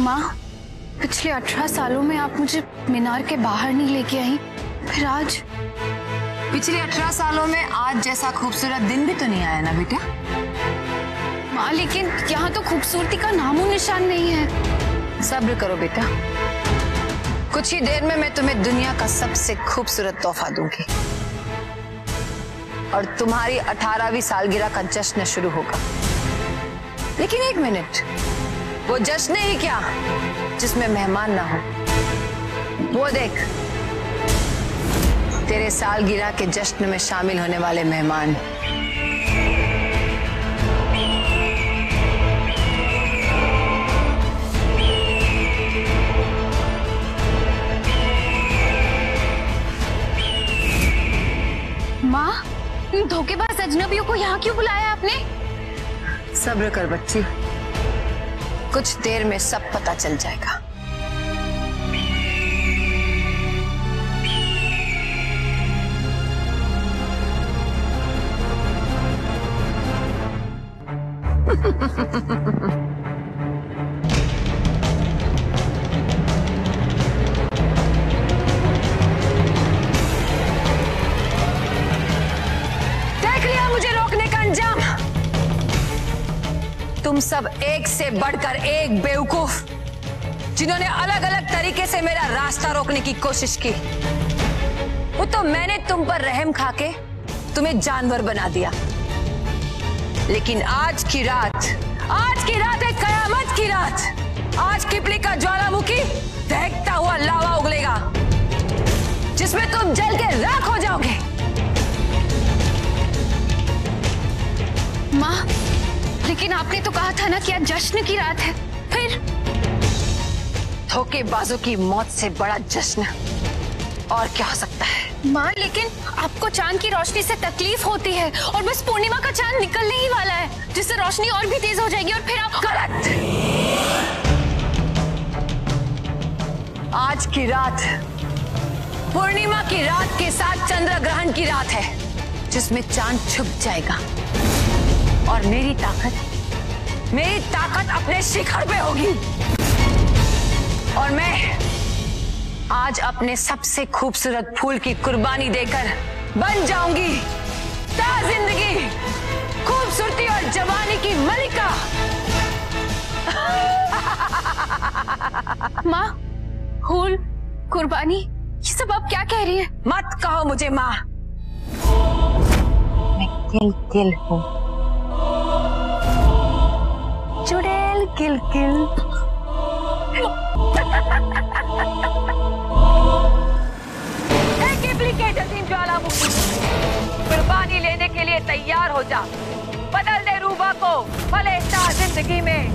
माँ, पिछले 18 सालों में आप मुझे मीनार के बाहर नहीं लेके आई, फिर आज? पिछले 18 सालों में आज जैसा खूबसूरत दिन भी तो नहीं आया ना बेटा। माँ, लेकिन यहाँ तो खूबसूरती का नामो निशान नहीं है। सब्र करो बेटा, कुछ ही देर में मैं तुम्हें दुनिया का सबसे खूबसूरत तोहफा दूंगी और तुम्हारी 18वीं सालगिरह का जश्न शुरू होगा। लेकिन एक मिनट, वो जश्न ही क्या जिसमें मेहमान ना हो। वो देख, तेरे सालगिरह के जश्न में शामिल होने वाले मेहमान। माँ, इन धोखेबाज अजनबियों को यहाँ क्यों बुलाया आपने? सब्र कर बच्ची, कुछ देर में सब पता चल जाएगा। देख लिया मुझे रोकने का अंजाम। तुम सब एक से बढ़कर एक बेवकूफ, जिन्होंने अलग अलग तरीके से मेरा रास्ता रोकने की कोशिश की। वो तो मैंने तुम पर रहम खाके तुम्हें जानवर बना दिया। लेकिन आज की रात है कयामत की रात। आज किपली का ज्वालामुखी दहकता हुआ लावा उगलेगा, जिसमें तुम जल के राख हो जाओगे। माँ, लेकिन आपने तो कहा था ना कि आज जश्न की रात है। फिर? धोखेबाजों की मौत से बड़ा जश्न और क्या हो सकता है? माँ, लेकिन आपको चांद की रोशनी से तकलीफ होती है और बस पूर्णिमा का चांद निकलने ही वाला है, जिससे रोशनी और भी तेज हो जाएगी और फिर आप। गलत। आज की रात पूर्णिमा की रात के साथ चंद्र ग्रहण की रात है, जिसमें चांद छुप जाएगा और मेरी ताकत अपने शिखर पे होगी। और मैं आज अपने सबसे खूबसूरत फूल की कुर्बानी देकर बन जाऊंगी ताजिंदगी, खूबसूरती और जवानी की मलिका। माँ, फूल, कुर्बानी, ये सब आप क्या कह रही हैं? मत कहो मुझे माँ, मैं किल हूँ। चुड़ैल किल। ज्वालामुखी, कुर्बानी लेने के लिए तैयार हो जा। बदल दे रूबा को भले जिंदगी में।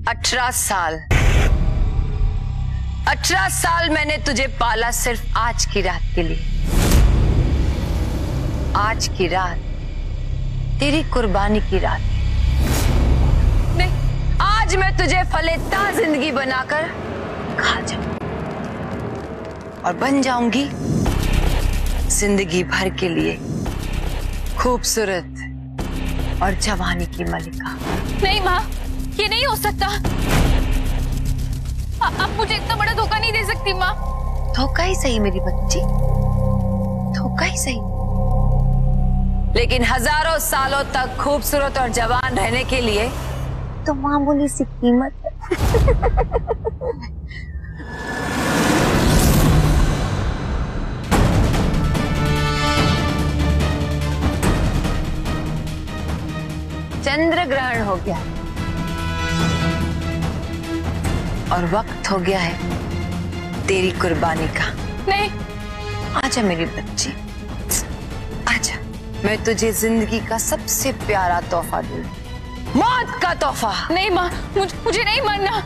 अठारह साल मैंने तुझे पाला सिर्फ आज की रात के लिए। आज की रात तेरी कुर्बानी की रात है। नहीं, आज मैं तुझे फलेता जिंदगी बनाकर खा जाऊं और बन जाऊंगी जिंदगी भर के लिए खूबसूरत और जवानी की मलिका। नहीं माँ, ये नहीं हो सकता। आप मुझे इतना बड़ा धोखा नहीं दे सकती माँ। धोखा ही सही मेरी बच्ची, धोखा ही सही, लेकिन हजारों सालों तक खूबसूरत और जवान रहने के लिए तो मामूली सी कीमत है। चंद्र ग्रहण हो गया और वक्त हो गया है तेरी कुर्बानी का। नहीं, आजा मेरी बच्ची, आजा। मैं तुझे जिंदगी का सबसे प्यारा तोहफा दूंगी, मौत का तोहफा। नहीं माँ, मुझे नहीं मरना,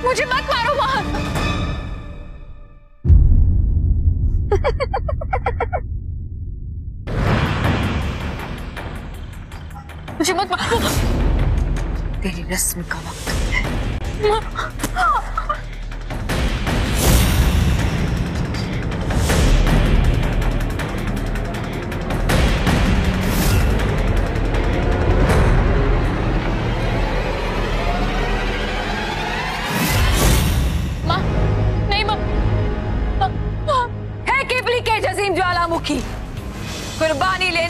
मुझे मत मारो माँ। मुझे मत मारो। तेरी रस्म का वक्त है।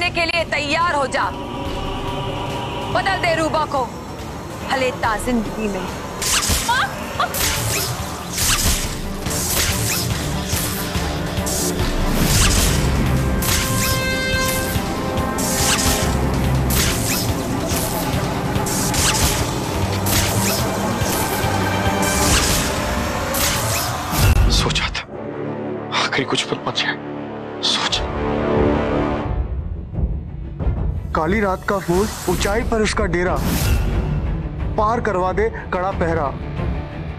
लेने के लिए तैयार हो जा। बदल दे रूबा को हलेता जिंदगी में। सोचा था आखिरी कुछ पर पहुंचे। सोच काली रात का फूल, ऊंचाई पर उसका डेरा, पार करवा दे कड़ा पहरा,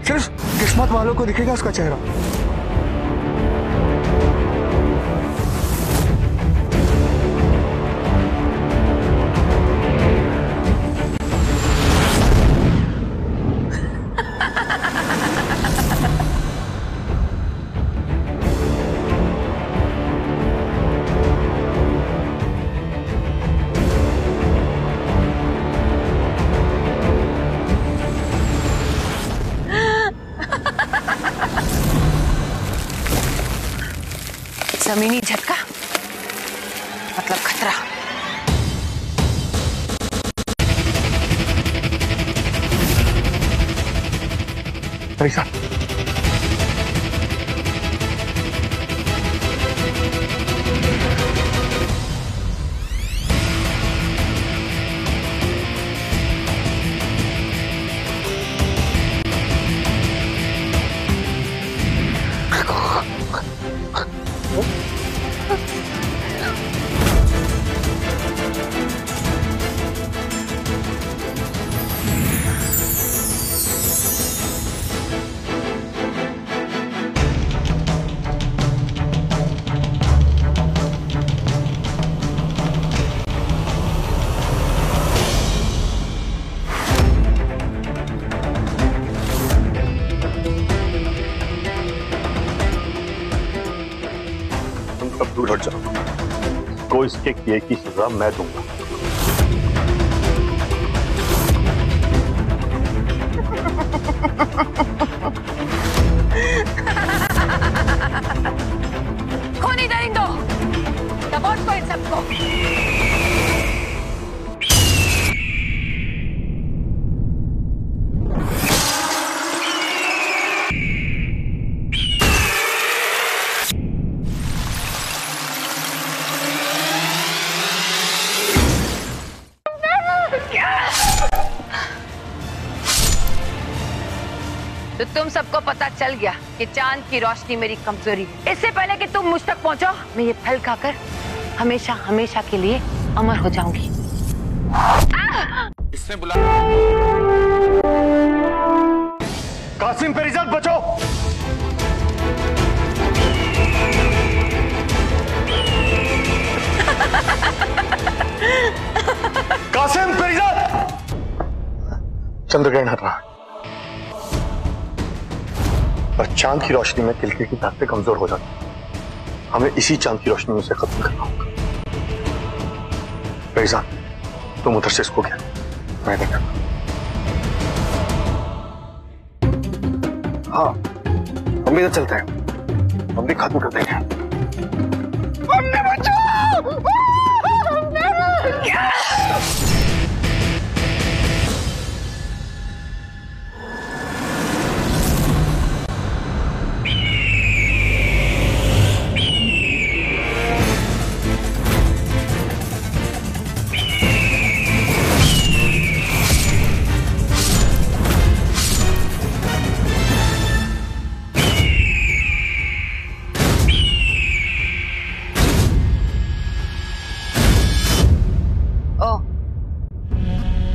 सिर्फ किस्मत वालों को दिखेगा उसका चेहरा। जमीनी झटका मतलब खतरा। पैसा दूर हट जाओ, तो इसके किए की सजा मैं दूंगा। खूनी दरिंदो, दबोच को इन सबको। तो तुम सबको पता चल गया कि चांद की रोशनी मेरी कमजोरी है। इससे पहले कि तुम मुझ तक पहुंचो, मैं ये फल खाकर हमेशा हमेशा के लिए अमर हो जाऊंगी। इसने बुला कासिम पे रिजल्ट बचो। कासिम पे रिजल्ट। चंद्रग्रहण हट रहा है और चांद की रोशनी में तिलके की ताकतें कमजोर हो जाती। हमें इसी चांद की रोशनी में से खत्म करना होगा। फैजान, तुम उधर से इसको क्या, मैं देखा। हाँ, हम भी इधर चलते हैं, हम भी खत्म कर देंगे। हमने बचाओ!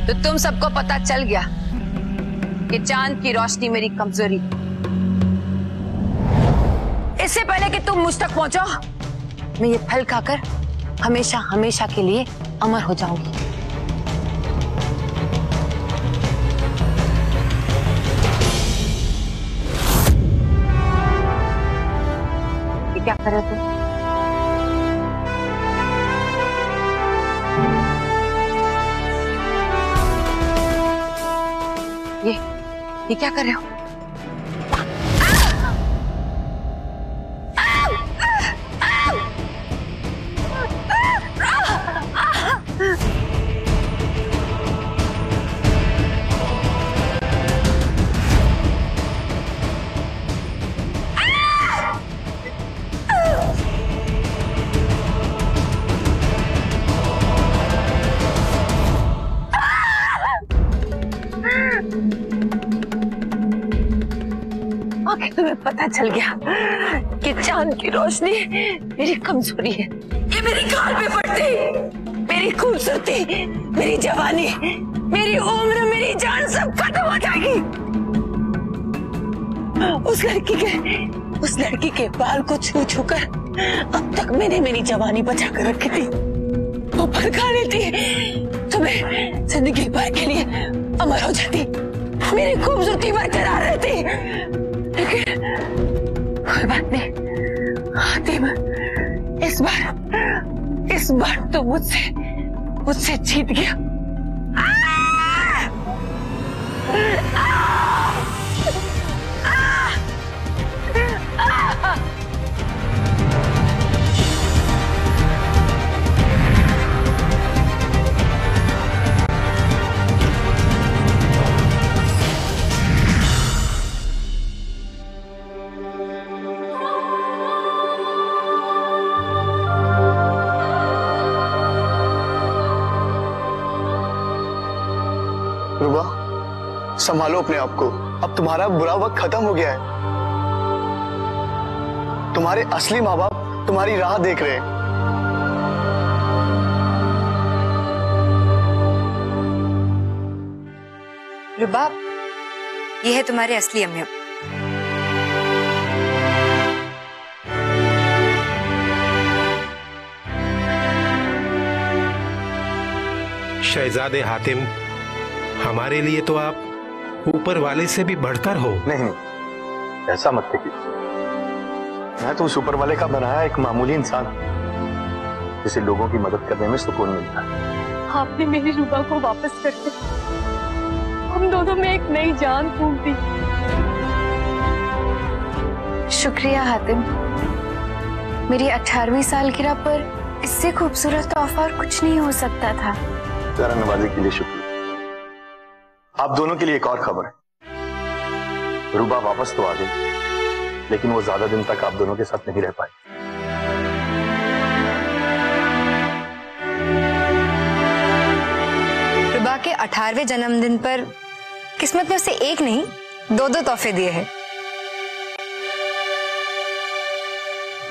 तो तुम सबको पता चल गया कि चांद की रोशनी मेरी कमजोरी। इससे पहले कि तुम मुझ तक पहुंचो, मैं ये फल खाकर हमेशा हमेशा के लिए अमर हो जाऊंगी। ये क्या कर रहे हो तुम? ये क्या कर रहे हो? आखिर तुम्हें पता चल गया कि चांद की रोशनी मेरी कमजोरी है। ये मेरी गाल पे पड़ती, मेरी खूबसूरती, मेरी जवानी, मेरी उम्र, मेरी जान सब खत्म हो जाएगी। उस लड़की के बाल को छू छू कर अब तक मैंने मेरी जवानी बचा कर रखी थी। वो पर खा लेती तो मैं जिंदगी भर के लिए अमर हो जाती, मेरी खूबसूरती बरकरार रहती। लेकिन कोई बात नहीं हातिम, इस बार तो मुझसे जीत गया। रुबा, संभालो अपने आप को। अब तुम्हारा बुरा वक्त खत्म हो गया है। तुम्हारे असली माँ बाप तुम्हारी राह देख रहे हैं। रुबा, ये है तुम्हारे असली अम्मी। शहजादे हातिम, हमारे लिए तो आप ऊपर वाले से भी बढ़कर हो। नहीं, ऐसा मत कहिए। मैं तो उस ऊपर वाले का बनाया एक मामूली इंसान, जिसे लोगों की मदद करने में सुकून मिलता है। आपने मेरी रुबा को वापस करके हम दोनों में एक नई जान फूंक दी। शुक्रिया हातिम। मेरी 18वीं सालगिरह पर इससे खूबसूरत तोहफा और कुछ नहीं हो सकता था। जरा नवाजी के लिए शुक्रिया। आप दोनों के लिए एक और खबर है। रुबा वापस तो आ गई, लेकिन वो ज्यादा दिन तक आप दोनों के साथ नहीं रह पाई। रुबा के 18वें जन्मदिन पर किस्मत ने उसे एक नहीं 2 तोहफे दिए हैं।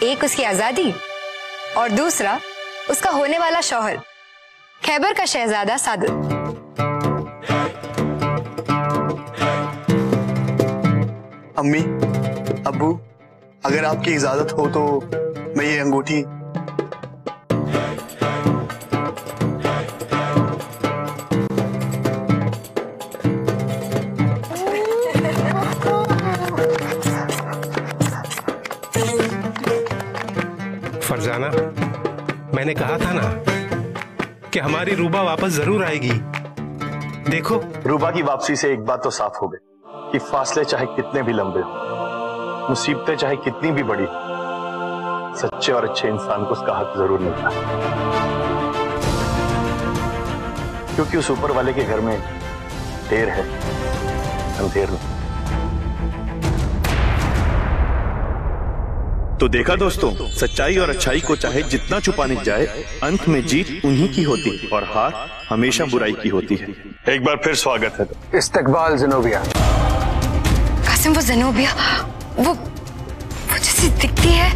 एक उसकी आजादी और दूसरा उसका होने वाला शौहर, खैबर का शहजादा सादत। अम्मी, अब्बू, अगर आपकी इजाजत हो तो मैं ये अंगूठी। फरजाना, मैंने कहा था ना कि हमारी रूबा वापस जरूर आएगी। देखो, रूबा की वापसी से एक बात तो साफ हो गई कि फासले चाहे कितने भी लंबे हो, मुसीबतें चाहे कितनी भी बड़ी, सच्चे और अच्छे इंसान को उसका हक जरूर मिलता है। क्योंकि उस ऊपर वाले के घर में देर है, अंधेर नहीं। तो देखा दोस्तों, सच्चाई और अच्छाई को चाहे जितना छुपाने जाए, अंत में जीत उन्हीं की होती और हार हमेशा बुराई की होती है। एक बार फिर स्वागत है। इस्तकबाल ज़ेनोबिया। कासिम, वो ज़ेनोबिया वो जैसी दिखती है।